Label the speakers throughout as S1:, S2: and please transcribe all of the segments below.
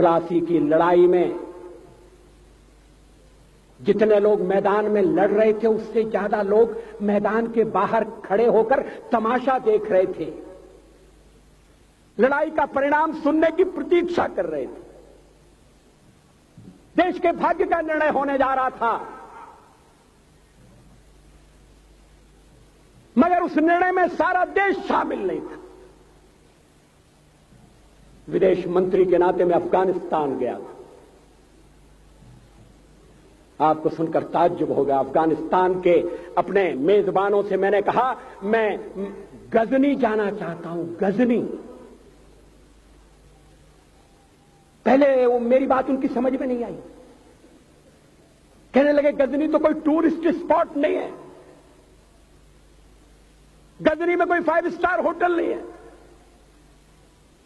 S1: प्लासी की लड़ाई में जितने लोग मैदान में लड़ रहे थे उससे ज्यादा लोग मैदान के बाहर खड़े होकर तमाशा देख रहे थे, लड़ाई का परिणाम सुनने की प्रतीक्षा कर रहे थे। देश के भाग्य का निर्णय होने जा रहा था, मगर उस निर्णय में सारा देश शामिल नहीं था। विदेश मंत्री के नाते मैं अफगानिस्तान गया था। आपको सुनकर ताज्जुब होगा, अफगानिस्तान के अपने मेजबानों से मैंने कहा मैं गजनी जाना चाहता हूं, गजनी। पहले वो मेरी बात उनकी समझ में नहीं आई, कहने लगे गजनी तो कोई टूरिस्ट स्पॉट नहीं है, गजनी में कोई 5 स्टार होटल नहीं है,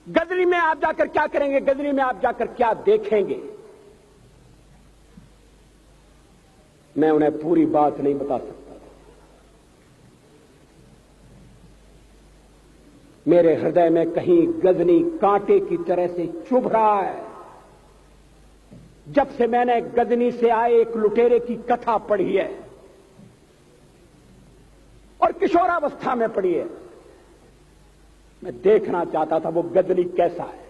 S1: गजनी में आप जाकर क्या करेंगे, गजनी में आप जाकर क्या देखेंगे। मैं उन्हें पूरी बात नहीं बता सकता था। मेरे हृदय में कहीं गजनी कांटे की तरह से चुभ रहा है। जब से मैंने गजनी से आए एक लुटेरे की कथा पढ़ी है और किशोरावस्था में पढ़ी है, मैं देखना चाहता था वो गजनी कैसा है।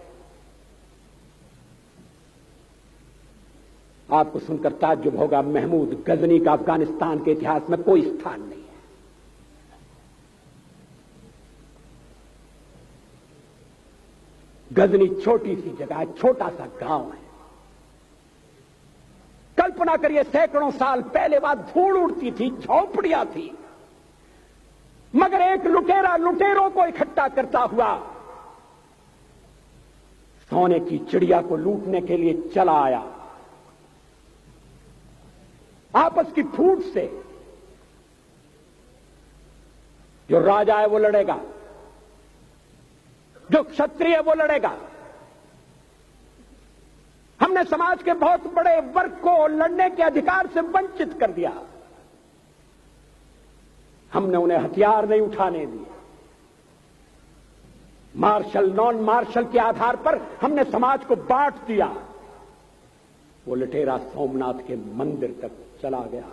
S1: आपको सुनकर ताज्जुब होगा, महमूद गजनी का अफगानिस्तान के इतिहास में कोई स्थान नहीं है। गजनी छोटी सी जगह है, छोटा सा गांव है। कल्पना करिए सैकड़ों साल पहले वहां धूल उड़ती थी, झोंपड़ियां थी, मगर एक लुटेरा लुटेरों को इकट्ठा करता हुआ सोने की चिड़िया को लूटने के लिए चला आया। आपस की फूट से जो राजा है वो लड़ेगा, जो क्षत्रिय है वो लड़ेगा। हमने समाज के बहुत बड़े वर्ग को लड़ने के अधिकार से वंचित कर दिया। हमने उन्हें हथियार नहीं उठाने दिए। मार्शल नॉन मार्शल के आधार पर हमने समाज को बांट दिया। वो लुटेरा सोमनाथ के मंदिर तक चला गया,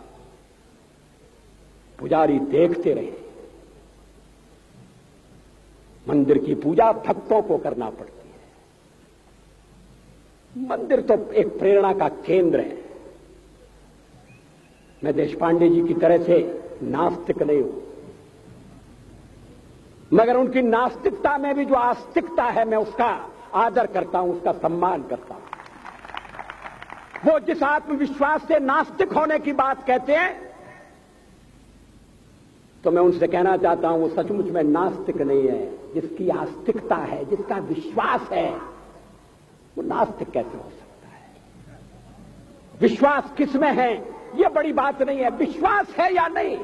S1: पुजारी देखते रहे। मंदिर की पूजा भक्तों को करना पड़ती है, मंदिर तो एक प्रेरणा का केंद्र है। मैं देशपांडे जी की तरह से नास्तिक नहीं हूं, मगर उनकी नास्तिकता में भी जो आस्तिकता है मैं उसका आदर करता हूं, उसका सम्मान करता हूं। वो जिस आत्मविश्वास से नास्तिक होने की बात कहते हैं, तो मैं उनसे कहना चाहता हूं वो सचमुच में नास्तिक नहीं है। जिसकी आस्तिकता है, जिसका विश्वास है, वो नास्तिक कैसे हो सकता है। विश्वास किसमें है ये बड़ी बात नहीं है, विश्वास है या नहीं।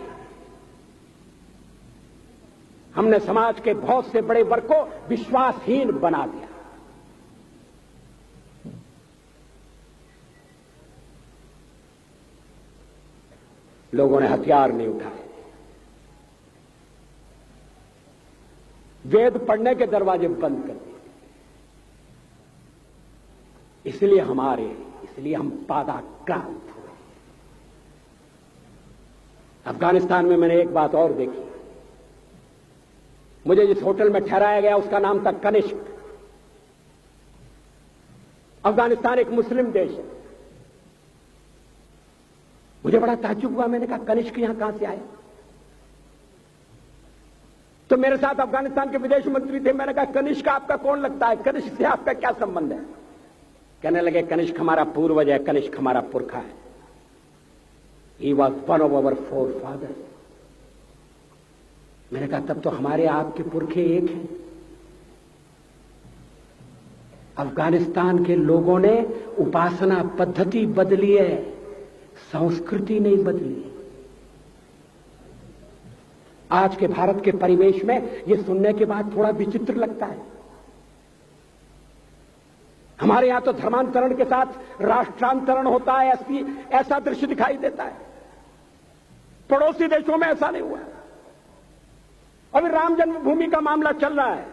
S1: हमने समाज के बहुत से बड़े वर्ग को विश्वासहीन बना दिया। लोगों ने हथियार नहीं उठाए, वेद पढ़ने के दरवाजे बंद कर दिए। इसलिए हम पादाक्रांत हुए। अफगानिस्तान में मैंने एक बात और देखी। मुझे जिस होटल में ठहराया गया उसका नाम था कनिष्क। अफगानिस्तान एक मुस्लिम देश है। मुझे बड़ा ताज्जुब हुआ, मैंने कहा कनिष्क यहां कहां से आया। तो मेरे साथ अफगानिस्तान के विदेश मंत्री थे। मैंने कहा कनिष्क आपका कौन लगता है, कनिष्क से आपका क्या संबंध है। कहने लगे कनिष्क हमारा पूर्वज है, कनिष्क हमारा पुरखा है। He was one of our forefathers. मैंने कहा तब तो हमारे आपके पुरखे एक हैं। अफगानिस्तान के लोगों ने उपासना पद्धति बदली है, संस्कृति नहीं बदली। आज के भारत के परिवेश में यह सुनने के बाद थोड़ा विचित्र लगता है। हमारे यहां तो धर्मांतरण के साथ राष्ट्रांतरण होता है, ऐसा दृश्य दिखाई देता है। पड़ोसी देशों में ऐसा नहीं हुआ। अभी राम जन्मभूमि का मामला चल रहा है।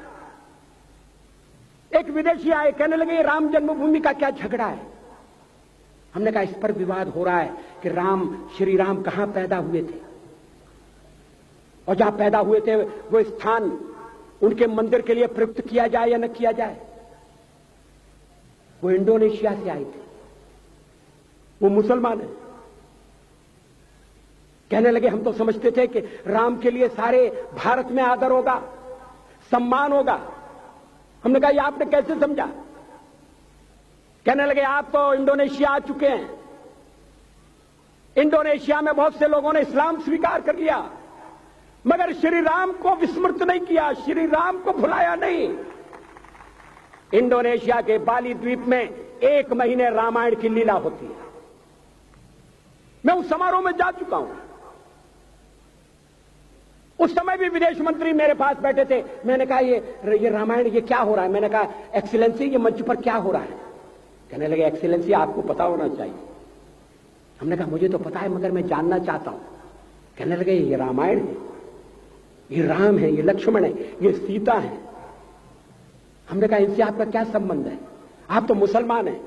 S1: एक विदेशी आए, कहने लगे राम जन्मभूमि का क्या झगड़ा है। हमने कहा इस पर विवाद हो रहा है कि श्री राम कहां पैदा हुए थे, और जहां पैदा हुए थे वो स्थान उनके मंदिर के लिए प्रयुक्त किया जाए या न किया जाए। वो इंडोनेशिया से आए थे, वो मुसलमान है। कहने लगे हम तो समझते थे कि राम के लिए सारे भारत में आदर होगा, सम्मान होगा। हमने कहा ये आपने कैसे समझा। कहने लगे आप तो इंडोनेशिया आ चुके हैं, इंडोनेशिया में बहुत से लोगों ने इस्लाम स्वीकार कर लिया, मगर श्री राम को विस्मृत नहीं किया, श्री राम को भुलाया नहीं। इंडोनेशिया के बाली द्वीप में 1 महीने रामायण की लीला होती है। मैं उस समारोह में जा चुका हूं। उस समय भी विदेश मंत्री मेरे पास बैठे थे। मैंने कहा ये रामायण ये क्या हो रहा है। मैंने कहा एक्सीलेंसी ये मंच पर क्या हो रहा है। कहने लगे एक्सीलेंसी आपको पता होना चाहिए। हमने कहा मुझे तो पता है मगर मैं जानना चाहता हूं। कहने लगे ये रामायण है, ये राम है, ये लक्ष्मण है, ये सीता है। हमने कहा इनसे आपका क्या संबंध है, आप तो मुसलमान हैं।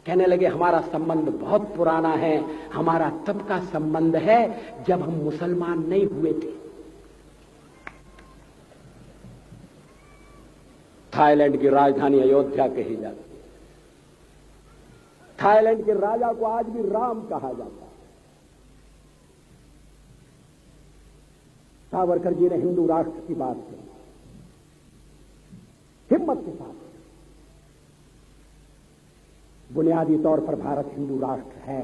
S1: कहने लगे हमारा संबंध बहुत पुराना है, हमारा तब का संबंध है जब हम मुसलमान नहीं हुए थे। थाईलैंड की राजधानी अयोध्या कही जाती है। थाईलैंड के राजा को आज भी राम कहा जाता है। सावरकर जी ने हिंदू राष्ट्र की बात की, हिम्मत के साथ। बुनियादी तौर पर भारत हिंदू राष्ट्र है,